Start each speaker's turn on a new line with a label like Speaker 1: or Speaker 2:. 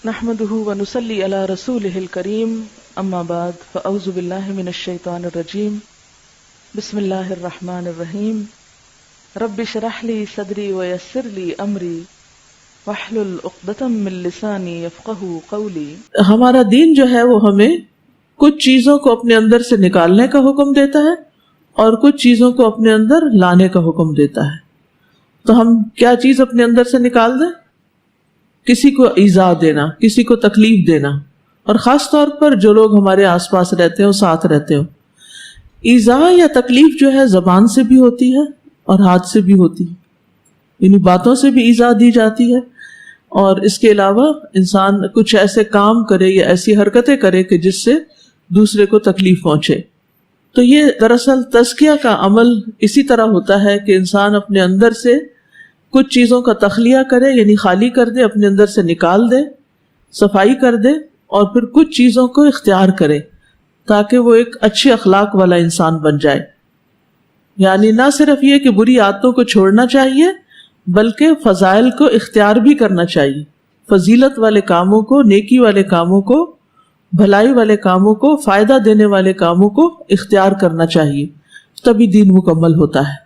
Speaker 1: نحمده ونصلي على رسوله الكريم اما بعد فاعوذ بالله من الشيطان الرجيم بسم الله الرحمن الرحيم رب اشرح لي صدري ويسر لي امري واحلل عقدة من لساني يفقهوا قولي۔
Speaker 2: ہمارا دین جو ہے وہ ہمیں کچھ چیزوں کو اپنے اندر سے نکالنے کا حکم دیتا ہے اور کچھ چیزوں کو اپنے اندر لانے کا حکم دیتا ہے۔ تو ہم کیا چیز اپنے اندر سے نکال دیں؟ کسی کو ایذا دینا، کسی کو تکلیف دینا، اور خاص طور پر جو لوگ ہمارے آس پاس رہتے ہوں، ساتھ رہتے ہوں۔ ایذا یا تکلیف جو ہے زبان سے بھی ہوتی ہے اور ہاتھ سے بھی ہوتی ہے، یعنی باتوں سے بھی ایذا دی جاتی ہے، اور اس کے علاوہ انسان کچھ ایسے کام کرے یا ایسی حرکتیں کرے کہ جس سے دوسرے کو تکلیف پہنچے۔ تو یہ دراصل تزکیہ کا عمل اسی طرح ہوتا ہے کہ انسان اپنے اندر سے کچھ چیزوں کا تخلیہ کرے، یعنی خالی کر دے، اپنے اندر سے نکال دے، صفائی کر دے، اور پھر کچھ چیزوں کو اختیار کرے تاکہ وہ ایک اچھے اخلاق والا انسان بن جائے۔ یعنی نہ صرف یہ کہ بری عادتوں کو چھوڑنا چاہیے بلکہ فضائل کو اختیار بھی کرنا چاہیے، فضیلت والے کاموں کو، نیکی والے کاموں کو، بھلائی والے کاموں کو، فائدہ دینے والے کاموں کو اختیار کرنا چاہیے، تبھی دین مکمل ہوتا ہے۔